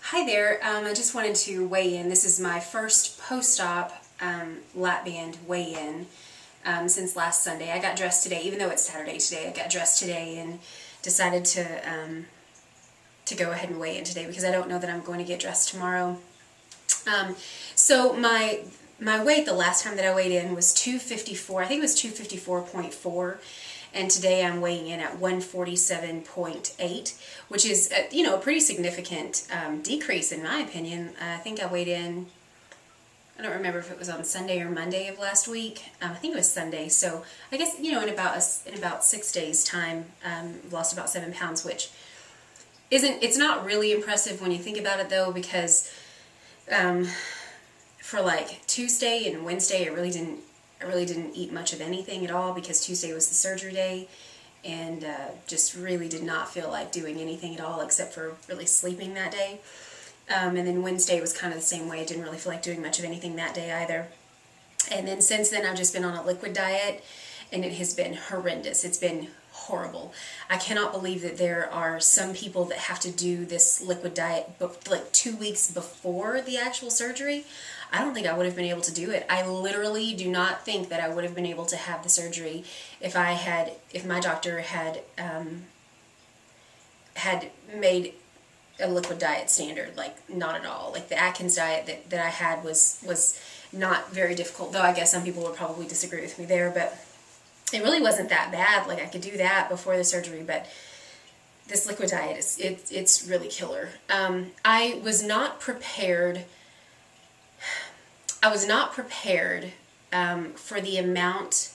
Hi there, I just wanted to weigh in. This is my first post-op LapBand weigh-in since last Sunday. I got dressed today, even though it's Saturday today. I got dressed today and decided to go ahead and weigh in today because I don't know that I'm going to get dressed tomorrow. So my weight the last time that I weighed in was 254. I think it was 254.4. And today I'm weighing in at 147.8, which is, a pretty significant decrease in my opinion. I think I weighed in, I don't remember if it was on Sunday or Monday of last week. I think it was Sunday. So I guess, in about 6 days time, lost about 7 pounds, which it's not really impressive when you think about it though, because for like Tuesday and Wednesday, I really didn't eat much of anything at all because Tuesday was the surgery day, and just really did not feel like doing anything at all except for really sleeping that day. And then Wednesday was kind of the same way. I didn't really feel like doing much of anything that day either. And then since then I've just been on a liquid diet, and it has been horrendous. It's been horrible. I cannot believe that there are some people that have to do this liquid diet like 2 weeks before the actual surgery. I don't think I would have been able to do it. I literally do not think that I would have been able to have the surgery if my doctor had made a liquid diet standard. Like, not at all. Like, the Atkins diet that I had was not very difficult, though I guess some people would probably disagree with me there, but it really wasn't that bad. Like, I could do that before the surgery, but this liquid diet it's really killer. I was not prepared for the amount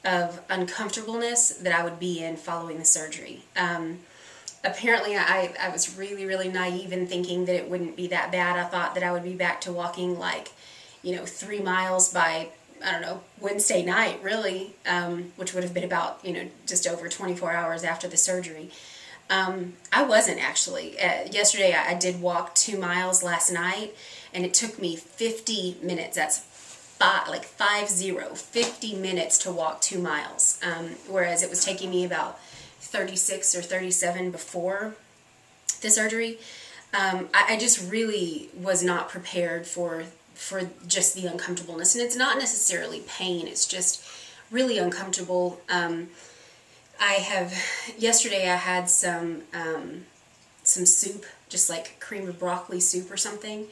of uncomfortableness that I would be in following the surgery. Apparently I was really, really naive in thinking that it wouldn't be that bad. I thought that I would be back to walking like, 3 miles by, I don't know, Wednesday night, really, which would have been about, just over 24 hours after the surgery. I wasn't actually. Yesterday I did walk 2 miles last night, and it took me 50 minutes. That's 50 minutes to walk 2 miles, whereas it was taking me about 36 or 37 before the surgery. I just really was not prepared for just the uncomfortableness, and it's not necessarily pain. It's just really uncomfortable. Yesterday I had some soup, just like cream of broccoli soup or something,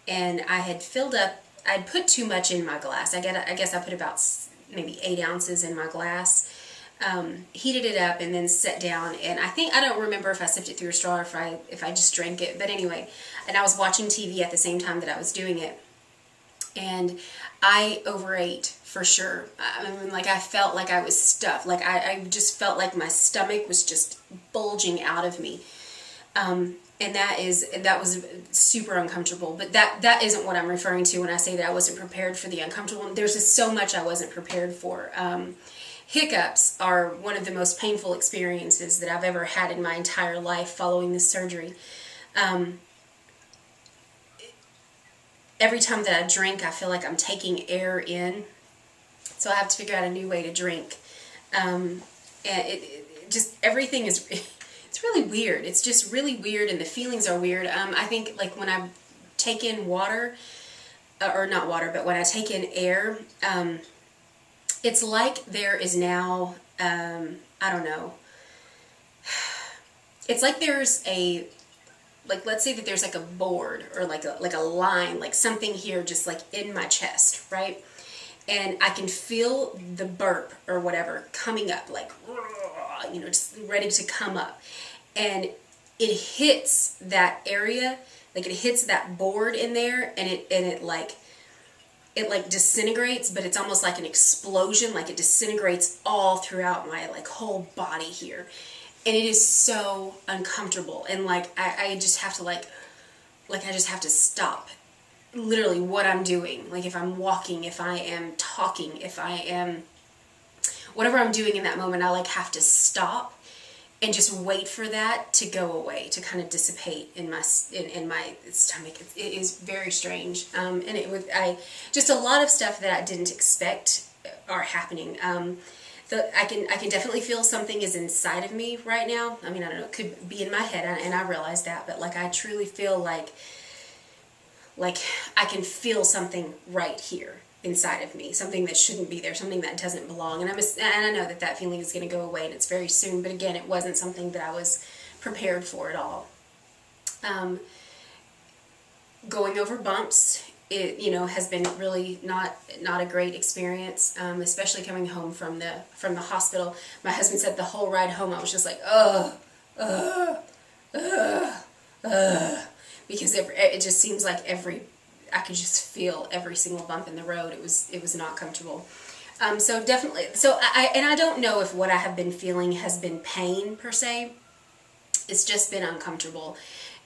and I'd put too much in my glass. I guess I put about maybe 8 ounces in my glass, heated it up, and then sat down, and I don't remember if I sipped it through a straw or if I just drank it, but anyway, and I was watching TV at the same time that I was doing it, and I overate for sure. I mean, like, I felt like I was stuffed. Like, I just felt like my stomach was just bulging out of me. And that was super uncomfortable. But that isn't what I'm referring to when I say that I wasn't prepared for the uncomfortable. There's just so much I wasn't prepared for. Hiccups are one of the most painful experiences that I've ever had in my entire life following this surgery. Every time that I drink, I feel like I'm taking air in. So I have to figure out a new way to drink. And it just, everything is, it's really weird. It's just really weird, and the feelings are weird. I think, like, when I take in water, or not water, but when I take in air, it's like there is now, I don't know, it's like there's let's say that there's like a board, or like a line, like something here just like in my chest, right? And I can feel the burp or whatever coming up, like, just ready to come up. And it hits that area, like it hits that board in there, and it disintegrates, but it's almost like an explosion, like it disintegrates all throughout my like whole body here. And it is so uncomfortable, and like I just have to I just have to stop literally what I'm doing. Like, if I'm walking, if I am talking, if I am whatever I'm doing in that moment, I like have to stop and just wait for that to go away, to kind of dissipate in my stomach. It is very strange, and just a lot of stuff that I didn't expect are happening. I can definitely feel something is inside of me right now. I mean, I don't know, it could be in my head, and I realize that, but like I truly feel like I can feel something right here inside of me, something that shouldn't be there, something that doesn't belong. And I know that that feeling is going to go away, and it's very soon. But again, it wasn't something that I was prepared for at all. Going over bumps, it has been really not a great experience, especially coming home from the hospital. My husband said the whole ride home I was just like, because it just seems like I could just feel every single bump in the road. It was not comfortable. So definitely, I don't know if what I have been feeling has been pain per se. It's just been uncomfortable.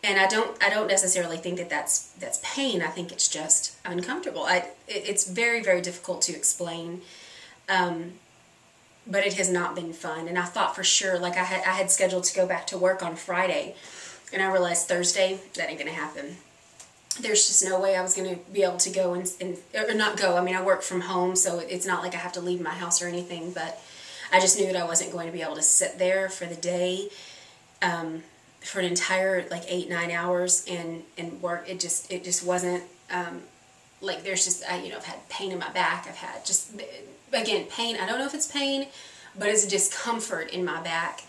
And I don't necessarily think that that's pain. I think it's just uncomfortable. It's very, very difficult to explain, but it has not been fun. And I thought for sure, like I had scheduled to go back to work on Friday, and I realized Thursday that ain't gonna happen. There's just no way I was gonna be able to go or not go. I mean, I work from home, so it's not like I have to leave my house or anything. But I just knew that I wasn't going to be able to sit there for the day. For an entire like 8-9 hours and work. It just wasn't like there's just I've had pain in my back. I've had just again pain. I don't know if it's pain, but it's a discomfort in my back.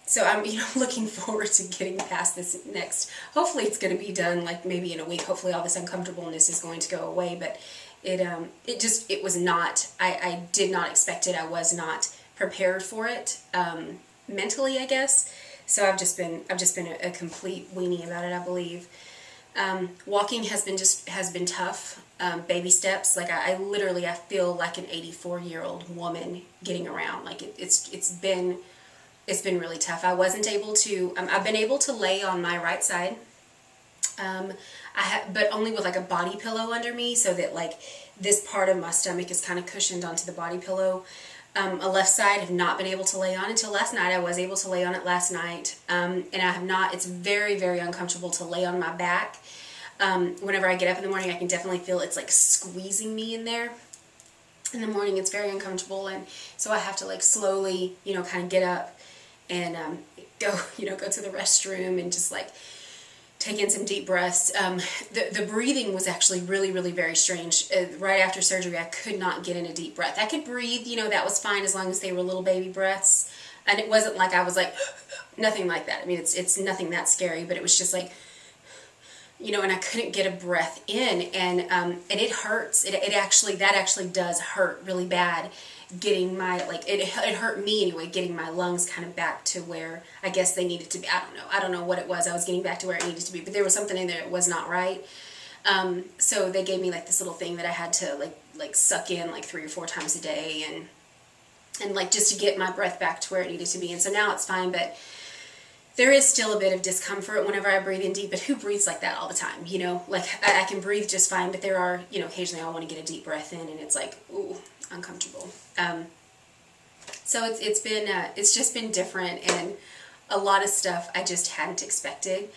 So I'm looking forward to getting past this next. Hopefully it's going to be done like maybe in a week. Hopefully all this uncomfortableness is going to go away. But it was not. I did not expect it. I was not prepared for it mentally, I guess. So I've just been a complete weenie about it, I believe. Walking has been tough. Baby steps, like I literally feel like an 84-year-old woman getting around. Like it's been really tough. I wasn't able to. I've been able to lay on my right side. But only with like a body pillow under me, so that like this part of my stomach is kind of cushioned onto the body pillow. A left side have not been able to lay on until last night. I was able to lay on it last night, and I have not. It's very, very uncomfortable to lay on my back. Whenever I get up in the morning, I can definitely feel it's like squeezing me in there. In the morning, it's very uncomfortable, and so I have to like slowly, kind of get up and go to the restroom and just like take in some deep breaths. The breathing was actually really, really very strange. Right after surgery, I could not get in a deep breath. I could breathe, that was fine as long as they were little baby breaths. And it wasn't like I was like, nothing like that. I mean, it's nothing that scary, but it was just like, and I couldn't get a breath in, and it hurts. That actually does hurt really bad. Getting my, it hurt me anyway, getting my lungs kind of back to where I guess they needed to be. I don't know what it was. I was getting back to where it needed to be, but there was something in there that was not right. So they gave me like this little thing that I had to like suck in like 3 or 4 times a day, and like just to get my breath back to where it needed to be. And so now it's fine, but there is still a bit of discomfort whenever I breathe in deep. But who breathes like that all the time? Like I can breathe just fine, but there are, occasionally I want to get a deep breath in, and it's like, ooh, uncomfortable. So it's just been different, and a lot of stuff I just hadn't expected.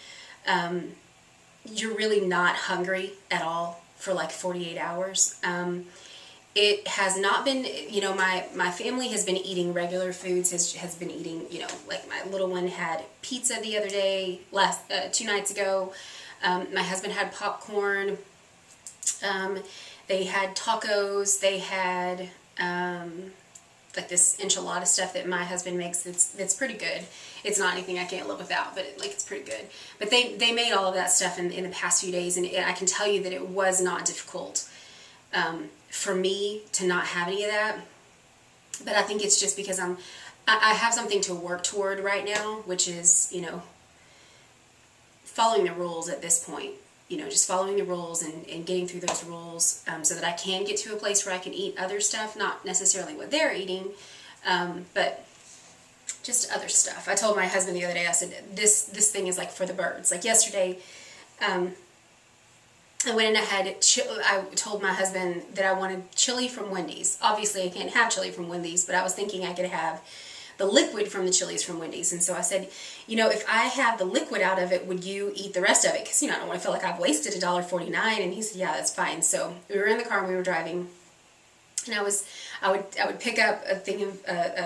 You're really not hungry at all for like 48 hours. It has not been, my family has been eating regular foods, has been eating, like my little one had pizza the other day, 2 nights ago. My husband had popcorn. They had tacos. They had like this enchilada stuff that my husband makes. That's pretty good. It's not anything I can't live without, but it's pretty good. But they made all of that stuff in the past few days, and I can tell you that it was not difficult for me to not have any of that. But I think it's just because I have something to work toward right now, which is following the rules at this point. Just following the rules and getting through those rules, so that I can get to a place where I can eat other stuff, not necessarily what they're eating, but just other stuff. I told my husband the other day, I said, this thing is like for the birds. Like yesterday, I went and I told my husband that I wanted chili from Wendy's. Obviously I can't have chili from Wendy's, but I was thinking I could have the liquid from the chilies from Wendy's. And so I said, if I have the liquid out of it, would you eat the rest of it? Because, I don't want to feel like I've wasted $1.49. And he said, yeah, that's fine. So we were in the car and we were driving. And I would pick up a thing of,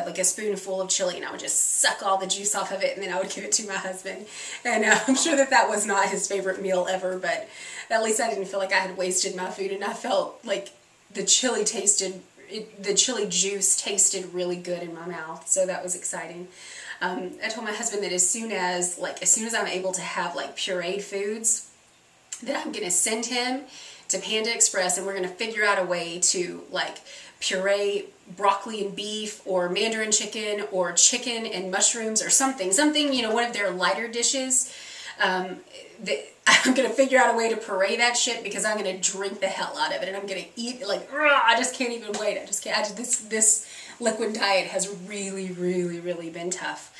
like a spoonful of chili, and I would just suck all the juice off of it, and then I would give it to my husband. And I'm sure that was not his favorite meal ever, but at least I didn't feel like I had wasted my food, and I felt like the chili juice tasted really good in my mouth, so that was exciting. I told my husband that as soon as I'm able to have like pureed foods, that I'm gonna send him to Panda Express, and we're gonna figure out a way to like puree broccoli and beef, or mandarin chicken, or chicken and mushrooms, or something, one of their lighter dishes. I'm gonna figure out a way to puree that shit, because I'm gonna drink the hell out of it, and I'm gonna eat like, I just can't even wait. I just can't. This liquid diet has really, really, really been tough.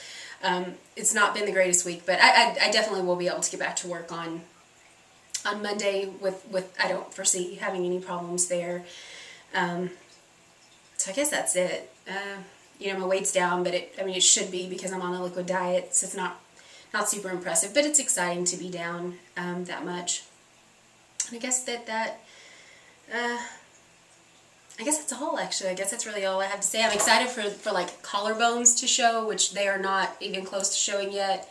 It's not been the greatest week, but I definitely will be able to get back to work on Monday with I don't foresee having any problems there. So I guess that's it. My weight's down, but it should be, because I'm on a liquid diet, so it's not super impressive, but it's exciting to be down that much. And I guess I guess that's all, actually. I guess that's really all I have to say. I'm excited for like collarbones to show, which they are not even close to showing yet.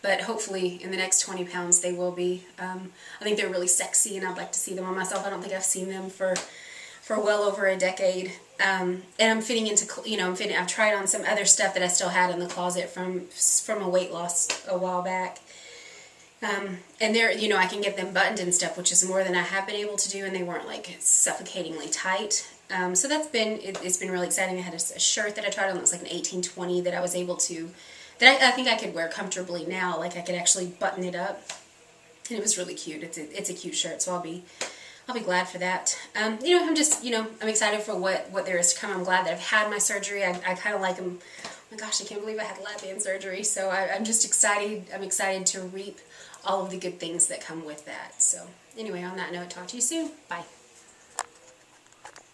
But hopefully in the next 20 pounds they will be. I think they're really sexy, and I'd like to see them on myself. I don't think I've seen them for well over a decade. And I'm fitting into, I've tried on some other stuff that I still had in the closet from a weight loss a while back. And they're, I can get them buttoned and stuff, which is more than I have been able to do, and they weren't like suffocatingly tight. So it's been really exciting. I had a shirt that I tried on that was like an 1820 that I was able to, that I think I could wear comfortably now. Like I could actually button it up, and it was really cute. It's a cute shirt, so I'll be glad for that. I'm just, I'm excited for what there is to come. I'm glad that I've had my surgery. I kind of like them. Oh my gosh, I can't believe I had LapBand surgery. So I'm just excited. I'm excited to reap all of the good things that come with that. So anyway, on that note, talk to you soon. Bye.